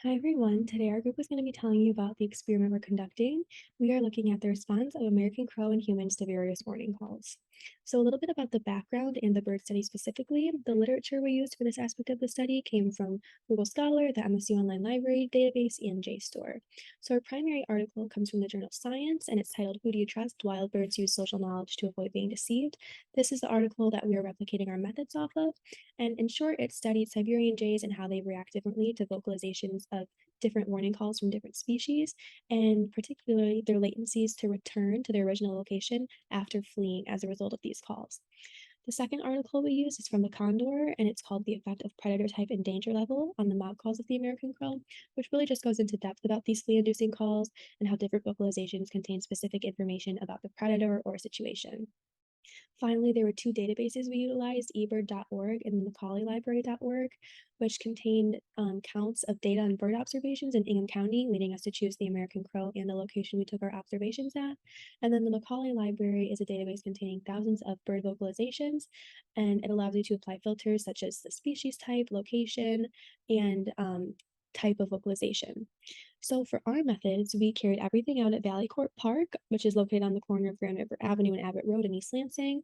Hi everyone. Today our group is going to be telling you about the experiment we're conducting. We are looking at the response of American crow and humans to various warning calls. So a little bit about the background and the bird study specifically. The literature we used for this aspect of the study came from Google Scholar, the MSU Online Library database, and JSTOR. So our primary article comes from the journal Science, and it's titled "Who Do You Trust? Wild Birds Use Social Knowledge to Avoid Being Deceived." This is the article that we are replicating our methods off of. And in short, it studied Siberian jays and how they react differently to vocalizations of different warning calls from different species, and particularly their latencies to return to their original location after fleeing as a result of these calls. The second article we use is from the Condor, and it's called The Effect of Predator Type and Danger Level on the Mob Calls of the American Crow, which really just goes into depth about these flea-inducing calls and how different vocalizations contain specific information about the predator or situation. Finally, there were two databases we utilized, eBird.org and MacaulayLibrary.org, which contained counts of data on bird observations in Ingham County, leading us to choose the American crow and the location we took our observations at. And then the Macaulay Library is a database containing thousands of bird vocalizations, and it allows you to apply filters such as the species type, location, and type of vocalization. So for our methods, we carried everything out at Valley Court Park, which is located on the corner of Grand River Avenue and Abbott Road in East Lansing.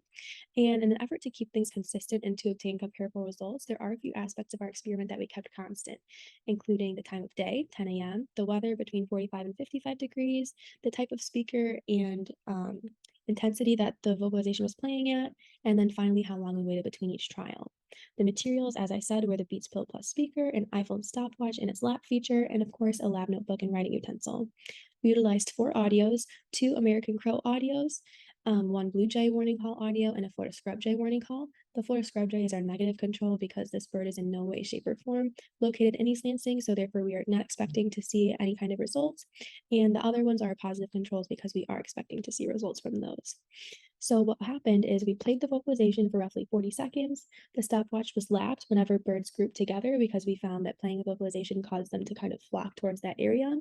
And in an effort to keep things consistent and to obtain comparable results, there are a few aspects of our experiment that we kept constant, including the time of day, 10 a.m., the weather between 45 and 55 degrees, the type of speaker and intensity that the vocalization was playing at, and then finally how long we waited between each trial. The materials, as I said, were the Beats Pill Plus speaker, an iPhone stopwatch and its lap feature, and of course, a lab notebook and writing utensil. We utilized four audios, two American Crow audios, one Blue Jay warning call audio, and a Florida Scrub Jay warning call. The Florida Scrub Jay is our negative control because this bird is in no way, shape, or form located in East Lansing, so therefore we are not expecting to see any kind of results. And the other ones are positive controls because we are expecting to see results from those. So what happened is we played the vocalization for roughly 40 seconds. The stopwatch was lapped whenever birds grouped together because we found that playing a vocalization caused them to kind of flock towards that area.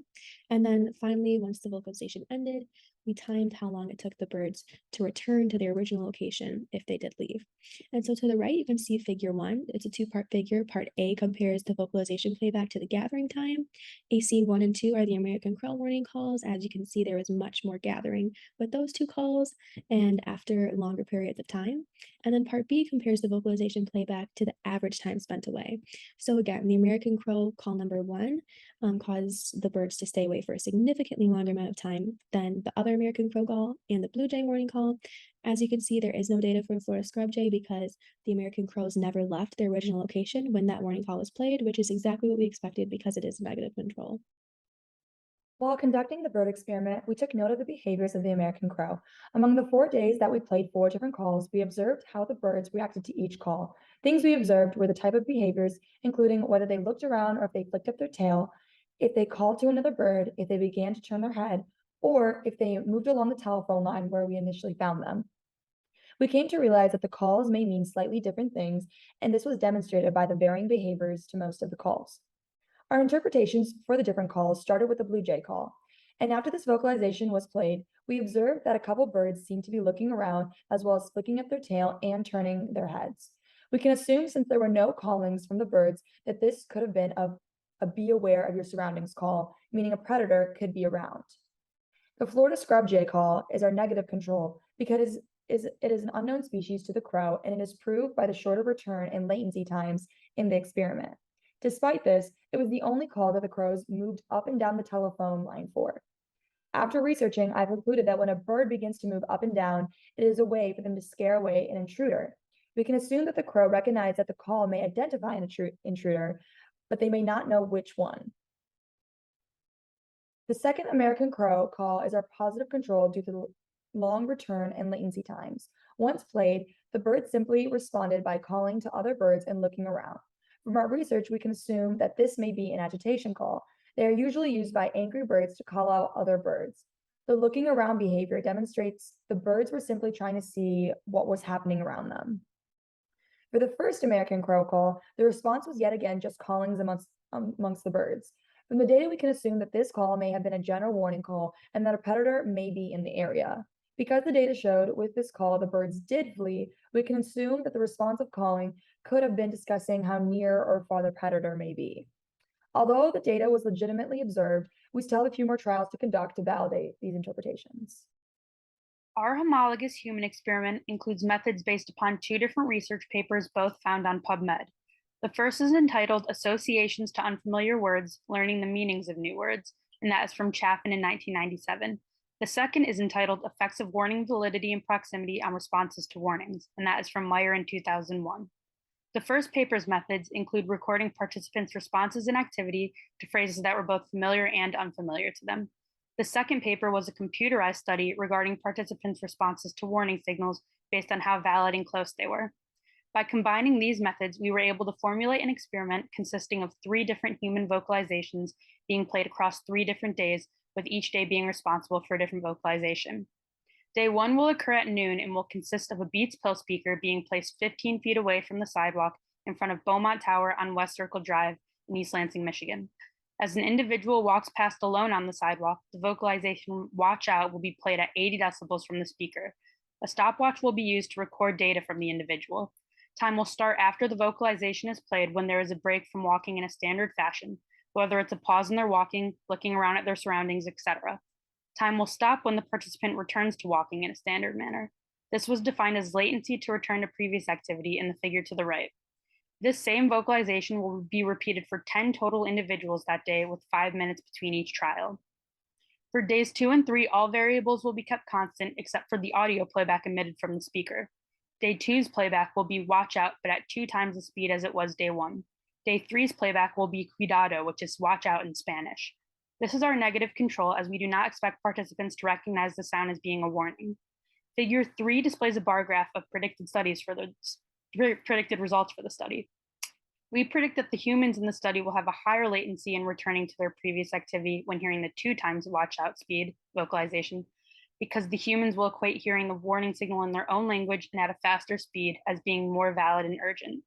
And then finally, once the vocalization ended, we timed how long it took the birds to return to their original location if they did leave. And so to the right, you can see figure one. It's a two-part figure. Part A compares the vocalization playback to the gathering time. AC1 and 2 are the American Crow warning calls. As you can see, there was much more gathering with those two calls and after longer periods of time. And then part B compares the vocalization playback to the average time spent away. So again, the American Crow call number one caused the birds to stay away for a significantly longer amount of time than the other American Crow call and the Blue Jay warning call. As you can see, there is no data for the Florida Scrub Jay because the American Crows never left their original location when that warning call was played, which is exactly what we expected because it is negative control. While conducting the bird experiment, we took note of the behaviors of the American crow. Among the 4 days that we played four different calls, we observed how the birds reacted to each call. Things we observed were the type of behaviors, including whether they looked around or if they flicked up their tail, if they called to another bird, if they began to turn their head, or if they moved along the telephone line where we initially found them. We came to realize that the calls may mean slightly different things, and this was demonstrated by the varying behaviors to most of the calls. Our interpretations for the different calls started with the blue jay call. And after this vocalization was played, we observed that a couple birds seemed to be looking around as well as flicking up their tail and turning their heads. We can assume, since there were no callings from the birds, that this could have been a be aware of your surroundings call, meaning a predator could be around. The Florida scrub jay call is our negative control because it is an unknown species to the crow, and it is proved by the shorter return and latency times in the experiment. Despite this, it was the only call that the crows moved up and down the telephone line for. After researching, I've concluded that when a bird begins to move up and down, it is a way for them to scare away an intruder. We can assume that the crow recognized that the call may identify an intruder, but they may not know which one. The second American crow call is our positive control due to the long return and latency times. Once played, the bird simply responded by calling to other birds and looking around. From our research, we can assume that this may be an agitation call. They are usually used by angry birds to call out other birds. The looking around behavior demonstrates the birds were simply trying to see what was happening around them. For the first American crow call, the response was yet again just callings amongst the birds. From the data, we can assume that this call may have been a general warning call and that a predator may be in the area. Because the data showed with this call the birds did flee, we can assume that the response of calling could have been discussing how near or far the predator may be. Although the data was legitimately observed, we still have a few more trials to conduct to validate these interpretations. Our homologous human experiment includes methods based upon two different research papers, both found on PubMed. The first is entitled Associations to Unfamiliar Words Learning the Meanings of New Words, and that is from Chaffin in 1997. The second is entitled Effects of Warning Validity and Proximity on Responses to Warnings, and that is from Meyer in 2001. The first paper's methods include recording participants' responses and activity to phrases that were both familiar and unfamiliar to them. The second paper was a computerized study regarding participants' responses to warning signals based on how valid and close they were. By combining these methods, we were able to formulate an experiment consisting of 3 different human vocalizations being played across 3 different days, with each day being responsible for a different vocalization. Day 1 will occur at noon and will consist of a Beats Pill speaker being placed 15 feet away from the sidewalk in front of Beaumont Tower on West Circle Drive in East Lansing, Michigan. As an individual walks past alone on the sidewalk, the vocalization Watch Out will be played at 80 decibels from the speaker. A stopwatch will be used to record data from the individual. Time will start after the vocalization is played when there is a break from walking in a standard fashion, whether it's a pause in their walking, looking around at their surroundings, etc. Time will stop when the participant returns to walking in a standard manner. This was defined as latency to return to previous activity in the figure to the right. This same vocalization will be repeated for 10 total individuals that day with 5 minutes between each trial. For days 2 and 3, all variables will be kept constant except for the audio playback emitted from the speaker. Day 2's playback will be Watch Out, but at 2 times the speed as it was day 1. Day 3's playback will be Cuidado, which is Watch Out in Spanish. This is our negative control, as we do not expect participants to recognize the sound as being a warning. Figure 3 displays a bar graph of predicted results for the study. We predict that the humans in the study will have a higher latency in returning to their previous activity when hearing the 2 times Watch Out speed vocalization, because the humans will equate hearing the warning signal in their own language and at a faster speed as being more valid and urgent.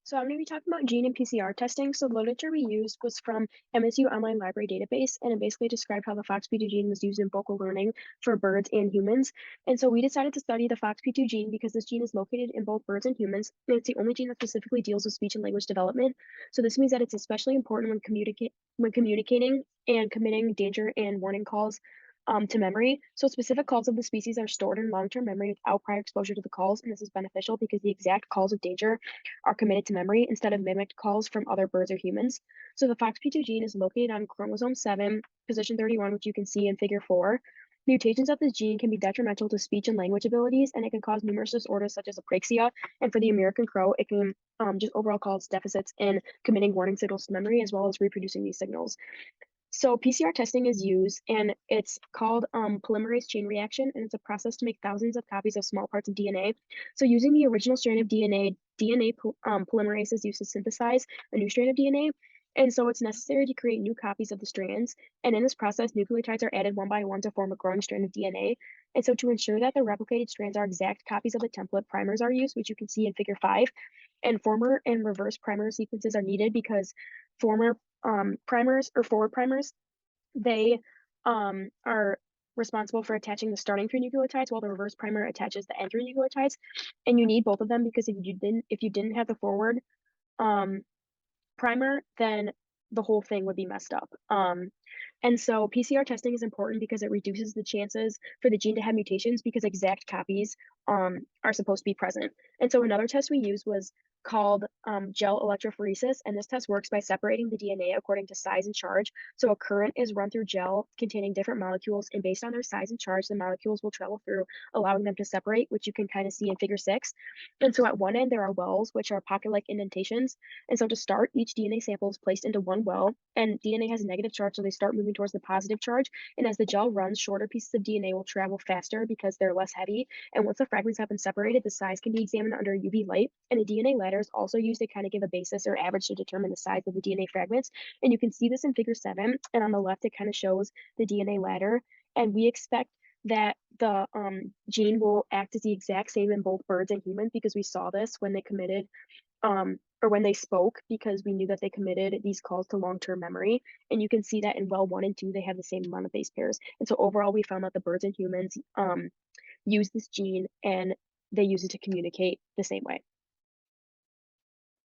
So I'm going to be talking about gene and PCR testing. So the literature we used was from MSU Online Library Database, and it basically described how the FOXP2 gene was used in vocal learning for birds and humans. And so we decided to study the FOXP2 gene because this gene is located in both birds and humans, and it's the only gene that specifically deals with speech and language development. So this means that it's especially important when communicating and committing danger and warning calls to memory. So specific calls of the species are stored in long-term memory without prior exposure to the calls, and this is beneficial because the exact calls of danger are committed to memory instead of mimicked calls from other birds or humans. So the FOXP2 gene is located on chromosome 7, position 31, which you can see in figure 4. Mutations of this gene can be detrimental to speech and language abilities, and it can cause numerous disorders such as apraxia. And for the American crow, it can just overall cause deficits in committing warning signals to memory as well as reproducing these signals. So PCR testing is used, and it's called polymerase chain reaction, and it's a process to make thousands of copies of small parts of DNA. So using the original strand of DNA, polymerase is used to synthesize a new strand of DNA, and so it's necessary to create new copies of the strands. And in this process, nucleotides are added one by one to form a growing strand of DNA. And so to ensure that the replicated strands are exact copies of the template, primers are used, which you can see in figure 5. And former and reverse primer sequences are needed because former primers or forward primers, they are responsible for attaching the starting 3 nucleotides while the reverse primer attaches the end 3 nucleotides. And you need both of them because if you didn't have the forward um, primer, then the whole thing would be messed up. And so PCR testing is important because it reduces the chances for the gene to have mutations because exact copies are supposed to be present. And so another test we used was called gel electrophoresis, and this test works by separating the DNA according to size and charge. So a current is run through gel containing different molecules, and based on their size and charge, the molecules will travel through, allowing them to separate, which you can kind of see in figure 6. And so at one end, there are wells, which are pocket-like indentations. And so to start, each DNA sample is placed into one well, and DNA has a negative charge, so they start moving towards the positive charge. And as the gel runs, shorter pieces of DNA will travel faster because they're less heavy. And once the fragments have been separated, the size can be examined under UV light. And a DNA ladder is also used to kind of give a basis or average to determine the size of the DNA fragments. And you can see this in figure 7. And on the left, it kind of shows the DNA ladder. And we expect that the gene will act as the exact same in both birds and humans because we saw this when they committed or when they spoke, because we knew that they committed these calls to long-term memory. And you can see that in well 1 and 2, they have the same amount of base pairs. And so overall, we found that the birds and humans use this gene and they use it to communicate the same way.